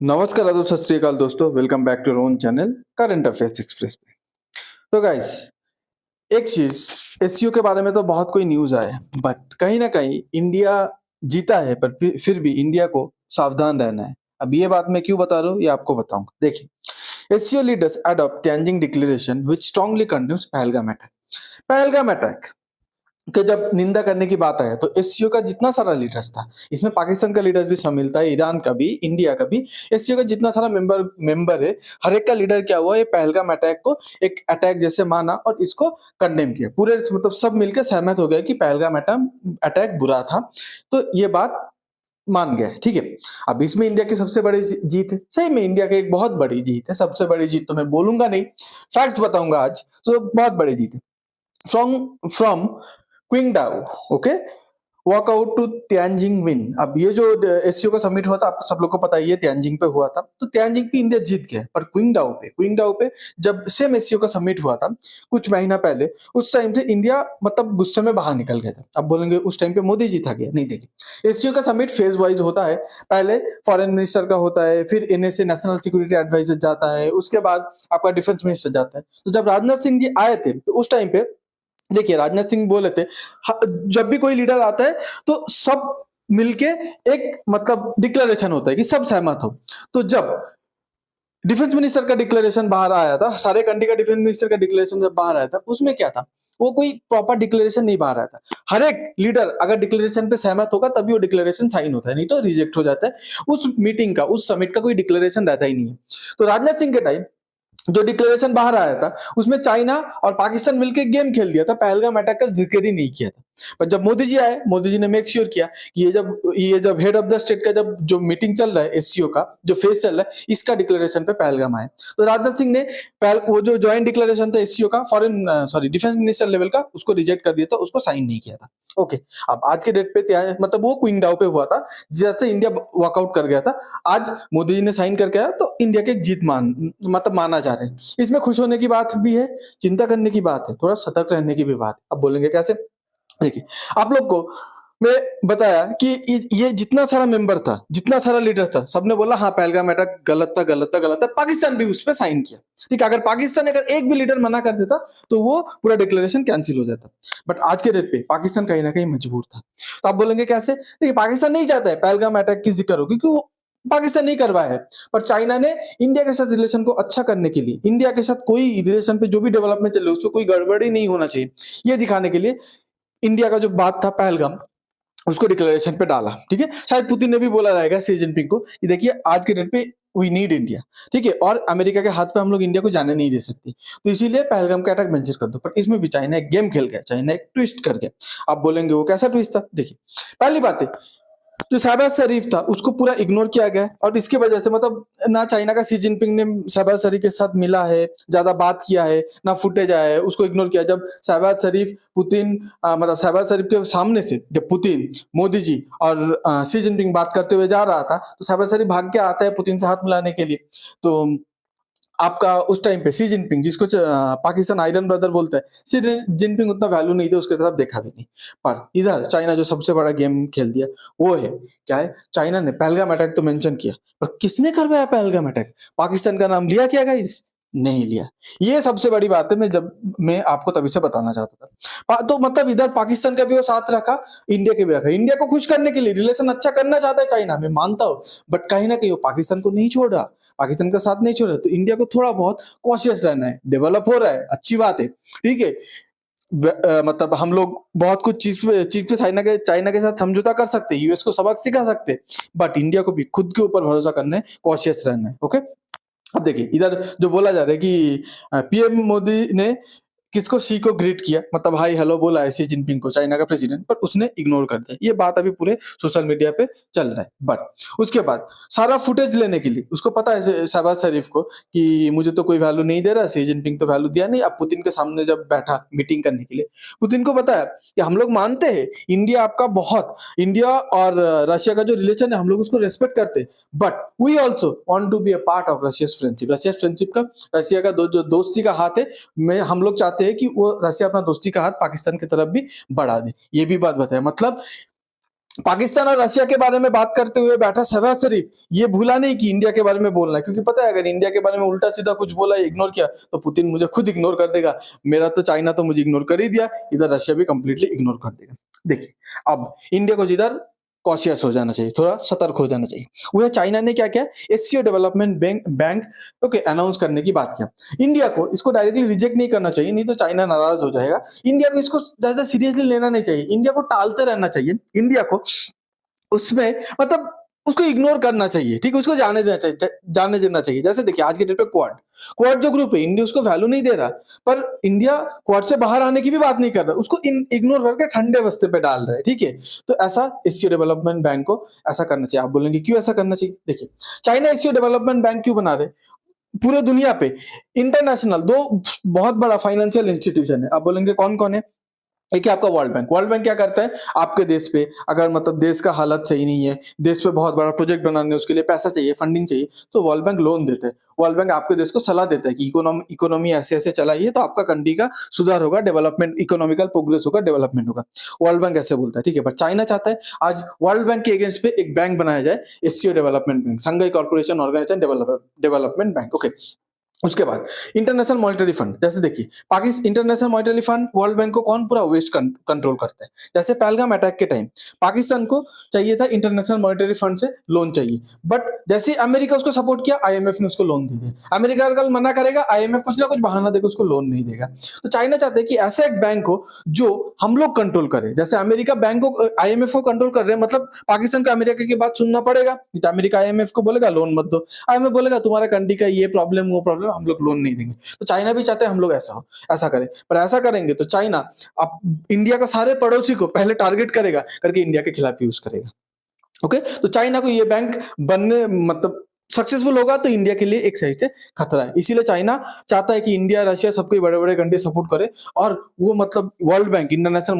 नमस्कार आदाब सत श्री अकाल दोस्तों, welcome back to own channel current affairs express में। तो गाइस, एक चीज एससीओ के बारे में तो बहुत कोई न्यूज आया, बट कहीं ना कहीं इंडिया जीता है, पर फिर भी इंडिया को सावधान रहना है। अब ये बात मैं क्यों बता रहा हूँ, ये आपको बताऊंगा। देखिए, SCO leaders adopt changing declaration which strongly condemns Pahalgam attack. Pahalgam attack कि जब निंदा करने की बात आया तो एससीओ का जितना सारा लीडर्स था, इसमें पाकिस्तान का लीडर्स भी शामिल था, ईरान का भी, इंडिया का भी। एससीओ का जितना सारा मेंबर है, हर एक का लीडर क्या हुआ, ये पहलगाम अटैक को एक अटैक जैसे माना और इसको कंडेम किया। पूरे मतलब सब मिलकर सहमत हो गए कि पहलगाम अटैक बुरा था, तो ये बात मान गए। ठीक है, अब इसमें इंडिया की सबसे बड़ी जीत है। सही में इंडिया की एक बहुत बड़ी जीत है। सबसे बड़ी जीत तो मैं बोलूंगा नहीं, फैक्ट्स बताऊंगा आज। तो बहुत बड़ी जीत है। From Qingdao, okay, walkout to Tianjin win. अब ये जो एससीओ का समिट हुआ था, आपको सब लोग को पता ही है, त्यांजिंग पे हुआ था। तो त्यांजिंग पे इंडिया जीत गया, पर क्विंगडाओ पे जब सेम एससीओ का समिट हुआ था कुछ महीना पहले, उस टाइम से इंडिया मतलब गुस्से में बाहर निकल गया था। अब बोलेंगे उस टाइम पे मोदी जी था गया, नहीं। देखिए, एससीओ का समिट फेज वाइज होता है। पहले फॉरेन मिनिस्टर का होता है, फिर एनएसए नेशनल सिक्योरिटी एडवाइजर जाता है, उसके बाद आपका डिफेंस मिनिस्टर जाता है। तो जब राजनाथ सिंह जी आए थे तो उस टाइम पे देखिए, राजनाथ सिंह बोले थे जब भी कोई लीडर आता है तो सब मिलके एक मतलब डिक्लेरेशन होता है कि सब सहमत हो। तो जब डिफेंस मिनिस्टर का डिक्लेरेशन बाहर आया था, सारे कंट्री का डिफेंस मिनिस्टर का डिक्लेरेशन जब बाहर आया था, उसमें क्या था, वो कोई प्रॉपर डिक्लेरेशन नहीं बाहर आया था। हर एक लीडर अगर डिक्लेरेशन पे सहमत होगा तभी वो डिक्लेरेशन साइन होता है, नहीं तो रिजेक्ट हो जाता है। उस मीटिंग का, उस समिट का कोई डिक्लेरेशन रहता ही नहीं है। तो राजनाथ सिंह के टाइम जो डिक्लेरेशन बाहर आया था उसमें चाइना और पाकिस्तान मिलकर गेम खेल दिया था, पहलगाम अटैक का जिक्र ही नहीं किया था। पर जब मोदी जी आए, मोदी जी ने मेक श्योर किया कि ये जब हेड ऑफ द स्टेट का जब जो मीटिंग चल रहा है, एससीओ का जो फेज चल रहा है, इसका डिक्लेरेशन पे पहलगाम आए। तो राजनाथ सिंह ने वो जो ज्वाइंट डिक्लेरेशन था एससीओ का, foreign sorry defence minister level का, उसको रिजेक्ट कर दिया था, उसको साइन नहीं किया था। ओके, अब आज के डेट पे मतलब वो क्विंगडाओ पे हुआ था, जैसे इंडिया वॉकआउट कर गया था। आज मोदी जी ने साइन करके आया तो इंडिया की जीत मतलब माना जा रहा है। इसमें खुश होने की बात भी है, चिंता करने की बात है, थोड़ा सतर्क रहने की भी बात है। अब बोलेंगे कैसे? देखिए, आप लोग को मैं बताया कि ये जितना सारा मेंबर था, जितना सारा लीडर था, सबने बोला हाँ पहलगाम अटैक गलत था, गलत था, गलत था। पाकिस्तान भी उस पर साइन किया। ठीक है, अगर पाकिस्तान अगर एक भी लीडर मना कर देता तो वो पूरा डिक्लेरेशन कैंसिल हो जाता। बट आज के डेट पे पाकिस्तान कहीं ना कहीं मजबूर था। तो आप बोलेंगे कैसे? देखिए, पाकिस्तान नहीं चाहता है पहलगाम अटैक की जिक्र हो, क्योंकि वो पाकिस्तान नहीं करवाया है। पर चाइना ने इंडिया के साथ रिलेशन को अच्छा करने के लिए, इंडिया के साथ कोई रिलेशन पे जो भी डेवलपमेंट चल रही है उसमें कोई गड़बड़ी नहीं होना चाहिए, ये दिखाने के लिए इंडिया का जो बात था पहलगाम, उसको डिक्लेरेशन पे डाला। ठीक है, शायद पुतिन ने भी बोला रहेगा सी जिनपिंग को कि देखिए आज के डेट पे वी नीड इंडिया। ठीक है, और अमेरिका के हाथ पे हम लोग इंडिया को जाने नहीं दे सकते, तो इसीलिए पहलगाम का अटैक मेंशन कर दो। पर इसमें भी चाइना एक गेम खेल गया, चाइना एक ट्विस्ट कर गया। आप बोलेंगे वो कैसा ट्विस्ट था? देखिए, पहली बात है, जो शहबाज शरीफ था उसको पूरा इग्नोर किया गया, और इसके वजह से मतलब ना चाइना का सी जिनपिंग ने शहबाज शरीफ के साथ मिला है, ज्यादा बात किया है, ना फुटेज आया है, उसको इग्नोर किया। जब शहबाज शरीफ पुतिन मतलब शहबाज शरीफ के सामने से जब पुतिन, मोदी जी और सी जिनपिंग बात करते हुए जा रहा था, तो शहबाज शरीफ भाग के आता है पुतिन से हाथ मिलाने के लिए। तो आपका उस टाइम पे सी जिनपिंग, जिसको पाकिस्तान आयरन ब्रदर बोलता है, सी जिनपिंग उतना वैल्यू नहीं था, उसके तरफ देखा भी नहीं। पर इधर चाइना जो सबसे बड़ा गेम खेल दिया वो है क्या है, चाइना ने पहलगाम अटैक तो मेंशन किया, पर किसने करवाया पहलगाम अटैक? पाकिस्तान का नाम लिया क्या गाइस? नहीं लिया। ये सबसे बड़ी बात है, मैं आपको तभी से बताना चाहता था। तो मतलब इधर पाकिस्तान का भी वो साथ रखा, इंडिया के भी रखा। इंडिया को खुश करने के लिए, रिलेशन अच्छा करना चाहता है चाइना, मैं मानता हूँ, बट कहीं ना कहीं वो पाकिस्तान को नहीं छोड़ रहा, पाकिस्तान का साथ नहीं छोड़ रहा। तो इंडिया को थोड़ा बहुत कॉशियस रहना है। डेवलप हो रहा है, अच्छी बात है, ठीक है। मतलब हम लोग बहुत कुछ चीज पे चाइना के साथ समझौता कर सकते हैं, यूएस को सबक सिखा सकते हैं, बट इंडिया को भी खुद के ऊपर भरोसा करना है, कॉशियस रहना है। ओके, अब देखिए, इधर जो बोला जा रहा है कि पीएम मोदी ने किसको, शी को ग्रीट किया, मतलब हाई हेलो बोला है सी जिनपिंग को, चाइना का प्रेसिडेंट, पर उसने इग्नोर कर दिया। ये बात अभी पूरे सोशल मीडिया पे चल रहा है। बट उसके बाद सारा फुटेज लेने के लिए उसको पता है शहबाज शरीफ को कि मुझे तो कोई वैल्यू नहीं दे रहा, सी जिनपिंग तो वैल्यू दिया नहीं। अब पुतिन के सामने जब बैठा मीटिंग करने के लिए, पुतिन को पता है कि हम लोग मानते हैं इंडिया आपका बहुत, इंडिया और रशिया का जो रिलेशन है हम लोग उसको रेस्पेक्ट करते हैं, but we also want to be a part of Russia friendship. Russia friendship का, रशिया का जो दोस्ती का हाथ है, मैं हम लोग चाहते हैं कि वो रशिया अपना दोस्ती का हाथ पाकिस्तान की तरफ भी बढ़ा दे। ये भी बात बताया, मतलब पाकिस्तान और रशिया के बारे में बात करते हुए बैठा शहबाज शरीफ, ये भूला नहीं कि इंडिया के बारे में बोलना है, क्योंकि पता है अगर इंडिया के बारे में उल्टा सीधा कुछ बोला, इग्नोर किया, तो पुतिन मुझे खुद इग्नोर कर देगा। मेरा तो चाइना तो मुझे इग्नोर कर ही दिया, इधर रशिया भी कंप्लीटली इग्नोर कर देगा। देखिए, अब इंडिया को जिधर कॉशियस हो जाना चाहिए, थोड़ा सतर्क हो जाना चाहिए। वह चाइना ने क्या किया, SCO development bank okay announce करने की बात किया। इंडिया को इसको डायरेक्टली रिजेक्ट नहीं करना चाहिए, नहीं तो चाइना नाराज हो जाएगा। इंडिया को इसको ज्यादा सीरियसली लेना नहीं चाहिए, इंडिया को टालते रहना चाहिए, इंडिया को उसमें मतलब उसको इग्नोर करना चाहिए, ठीक है, उसको जाने देना चाहिए, जाने देना चाहिए। जैसे देखिए आज के डेट पे क्वाड क्वाड जो ग्रुप है, इंडिया उसको वैल्यू नहीं दे रहा, पर इंडिया क्वाड से बाहर आने की भी बात नहीं कर रहा, उसको इग्नोर करके ठंडे बस्ते पे डाल रहा है, ठीक है। तो ऐसा एशिया डेवलपमेंट बैंक को ऐसा करना चाहिए। आप बोलेंगे क्यों ऐसा करना चाहिए? देखिए, चाइना एशिया डेवलपमेंट बैंक क्यों बना रहे? पूरे दुनिया पे इंटरनेशनल दो बहुत बड़ा फाइनेंशियल इंस्टीट्यूशन है। आप बोलेंगे कौन कौन है? एक है आपका वर्ल्ड बैंक। वर्ल्ड बैंक क्या करता है, आपके देश पे अगर मतलब देश का हालत सही नहीं है, देश पे बहुत बड़ा प्रोजेक्ट बनाने, उसके लिए पैसा चाहिए, फंडिंग चाहिए, तो वर्ल्ड बैंक लोन देते हैं। वर्ल्ड बैंक आपके देश को सलाह देता है कि इकोनॉमी ऐसे ऐसे चलाइए तो आपका कंट्री का सुधार होगा, डेवलपमेंट, इकोनॉमिकल प्रोग्रेस होगा, डेवलपमेंट होगा। वर्ल्ड बैंक ऐसे बोलता है, ठीक है। बट चाइना चाहता है आज वर्ल्ड बैंक के अगेंस्ट पे एक बैंक बनाया जाए, SCO development bank, Shanghai corporation organisation development bank, okay. उसके बाद इंटरनेशनल मॉनिटरी फंड, जैसे देखिए Pakistan international monetary fund world bank को कौन पूरा वेस्ट कंट्रोल करता है। जैसे पहलगाम अटैक के टाइम पाकिस्तान को चाहिए था इंटरनेशनल मॉनिटरी फंड से लोन चाहिए, बट जैसे अमेरिका उसको सपोर्ट किया, आईएमएफ ने उसको लोन दे दिया। अमेरिका कल मना करेगा, आईएमएफ कुछ ना कुछ बहाना देकर उसको लोन नहीं देगा। तो चाइना चाहते हैं कि ऐसा एक बैंक हो जो हम लोग कंट्रोल करें। जैसे अमेरिका बैंक को, आईएमएफ को कंट्रोल कर रहे हैं, मतलब पाकिस्तान को अमेरिका की बात सुनना पड़ेगा। तो अमेरिका आईएमएफ को बोलेगा लोन मत दो, आईएमएफ बोलेगा तुम्हारा कंट्री का ये प्रॉब्लम वो प्रॉब्लम, हम लोग लोन नहीं देंगे। तो चाइना भी चाहते हैं हम लोग ऐसा हो, ऐसा करें, पर ऐसा करेंगे तो चाइना अब इंडिया का सारे पड़ोसी को पहले टारगेट करेगा, करके इंडिया के खिलाफ यूज करेगा। ओके, तो चाइना को ये बैंक बनने मतलब सक्सेसफुल होगा तो इंडिया के लिए एक सही से खतरा है। इसीलिए चाइना चाहता है कि इंडिया, रशिया, सबके बड़े बड़े कंट्री सपोर्ट करे, और वो मतलब world bank, international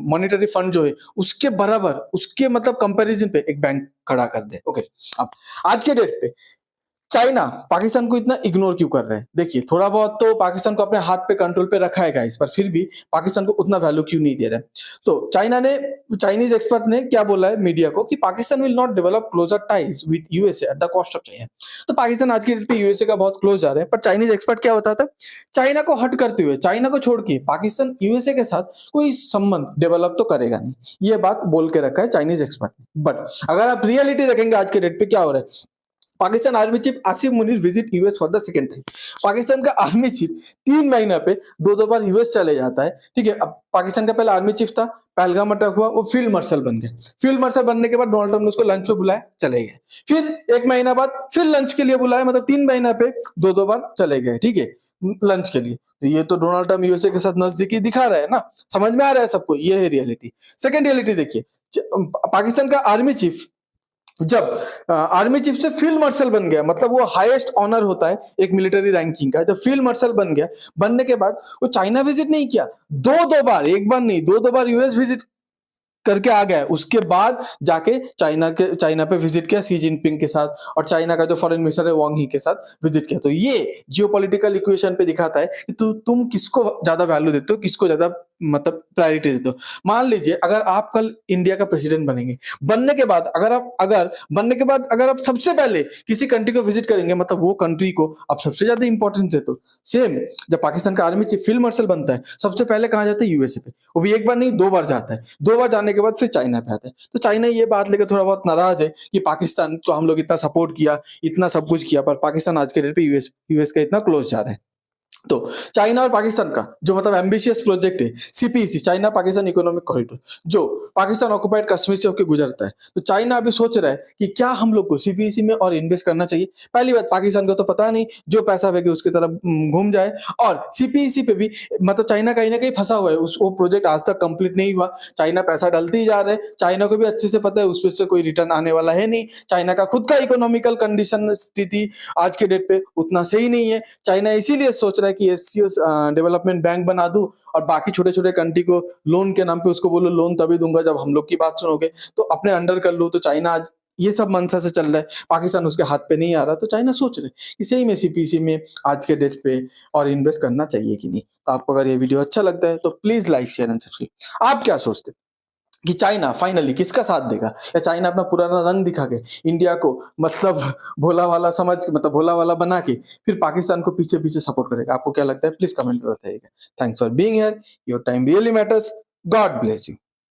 monetary fund जो है उसके बराबर, उसके मतलब कंपैरिजन पे एक बैंक खड़ा कर दे। ओके, अब आज के डेट पे चाइना पाकिस्तान को इतना इग्नोर क्यों कर रहे हैं? देखिए, थोड़ा बहुत तो पाकिस्तान को अपने हाथ पे कंट्रोल पे रखा है गाइस, पर फिर भी पाकिस्तान को उतना वैल्यू क्यों नहीं दे रहा है? तो चाइना ने, चाइनीज एक्सपर्ट ने क्या बोला है मीडिया को कि Pakistan will not develop closer ties with USA at the cost of China. तो पाकिस्तान आज की डेट पे यूएसए का बहुत क्लोज जा रहा है, पर चाइनीज एक्सपर्ट क्या बताता है, चाइना को हट करते हुए, चाइना को छोड़ के पाकिस्तान यूएसए के साथ कोई संबंध डेवलप तो करेगा नहीं, ये बात बोल के रखा है चाइनीज एक्सपर्ट ने। बट अगर आप रियलिटी देखेंगे आज के डेट पे क्या हो रहा है, Pakistan army chief Asif Munir visit US for the second time. Pakistan का आर्मी चीफ 3 महीना पे दो बार यूएस चले जाता है, ठीक है। अब पाकिस्तान का पहला आर्मी चीफ था, पहलगाम अटैक हुआ, वो फील्ड मार्शल बन गया। फील्ड मार्शल बनने के बाद डोनाल्ड ट्रम्प ने उसको लंच पे बुलाया, चले गए। फिर 1 महीना बाद फिर लंच के लिए बुलाया, मतलब 3 महीना पे दो बार चले गए, ठीक है, लंच के लिए। तो ये तो डोनाल्ड ट्रम्प यूएसए के साथ नजदीकी दिखा रहा है ना, समझ में आ रहा है सबको, ये है रियलिटी। सेकेंड रियलिटी देखिए, पाकिस्तान का आर्मी चीफ जब आर्मी चीफ से फील्ड मार्शल बन गया, मतलब वो हाईएस्ट ऑनर होता है एक मिलिट्री रैंकिंग का, जब फील्ड मार्शल बन गया, बनने के बाद वो चाइना विजिट नहीं किया, दो बार, एक बार नहीं दो बार यूएस विजिट करके आ गया। उसके बाद जाके चाइना पे विजिट किया सी जिनपिंग के साथ, और चाइना का जो फॉरेन मिनिस्टर है वांग ही के साथ विजिट किया। तो ये जियोपॉलिटिकल इक्वेशन पे दिखाता है कि तुम किसको ज्यादा वैल्यू देते हो, किसको ज्यादा मतलब प्रायोरिटी देते हो। मान लीजिए अगर आप कल इंडिया का प्रेसिडेंट बनेंगे, बनने के बाद अगर आप सबसे पहले किसी कंट्री को विजिट करेंगे, मतलब वो कंट्री को आप सबसे ज्यादा इंपॉर्टेंस देते हो। सेम जब पाकिस्तान का आर्मी चीफ फील्ड मार्शल बनता है, सबसे पहले कहाँ जाता है? यूएसए पे। वो भी एक बार नहीं 2 बार जाता है, 2 बार जाने के बाद फिर चाइना पे आता है। तो चाइना ये बात लेकर थोड़ा बहुत नाराज है कि पाकिस्तान को हम लोग इतना सपोर्ट किया, इतना सब कुछ किया, पर पाकिस्तान आज के डेट पे यूएस का इतना क्लोज जा रहा है। तो चाइना और पाकिस्तान का जो मतलब एम्बिशियस प्रोजेक्ट है CPEC, China Pakistan economic corridor, जो पाकिस्तान ऑक्युपाइड कश्मीर से होकर गुजरता है, तो चाइना अभी सोच रहा है कि क्या हम लोग को सीपीईसी में और इन्वेस्ट करना चाहिए। पहली बात, पाकिस्तान को तो पता नहीं, जो पैसा फेंके उसकी तरफ घूम जाए, और सीपीईसी पे भी मतलब चाइना कहीं ना कहीं फंसा हुआ है, वो प्रोजेक्ट आज तक कंप्लीट नहीं हुआ, चाइना पैसा डालते ही जा रहे हैं, चाइना को भी अच्छे से पता है उस पर से कोई रिटर्न आने वाला है नहीं। चाइना का खुद का इकोनॉमिकल कंडीशन, स्थिति आज के डेट पे उतना सही नहीं है। चाइना इसीलिए सोच रहा है कि एससीओ डेवलपमेंट बैंक बना दूं, और बाकी छोटे छोटे कंट्री को लोन के नाम पे उसको बोलो लोन तभी दूंगा जब हम लोग की बात सुनोगे, तो अपने अंडर कर लो। तो चाइना आज ये सब मंशा से चल रहा है, पाकिस्तान उसके हाथ पे नहीं आ रहा, तो चाइना सोच रहे कि सही में सीपीसी में आज के डेट पे और इन्वेस्ट करना चाहिए कि नहीं। तो आपको अगर ये वीडियो अच्छा लगता है तो please like share and subscribe. आप क्या सोचते हैं? कि चाइना फाइनली किसका साथ देगा, या चाइना अपना पुराना रंग दिखा के इंडिया को मतलब भोला वाला समझ के, मतलब भोला वाला बना के फिर पाकिस्तान को पीछे पीछे सपोर्ट करेगा। आपको क्या लगता है, प्लीज कमेंट में बताइएगा। Thanks for being here, your time really matters. God bless you.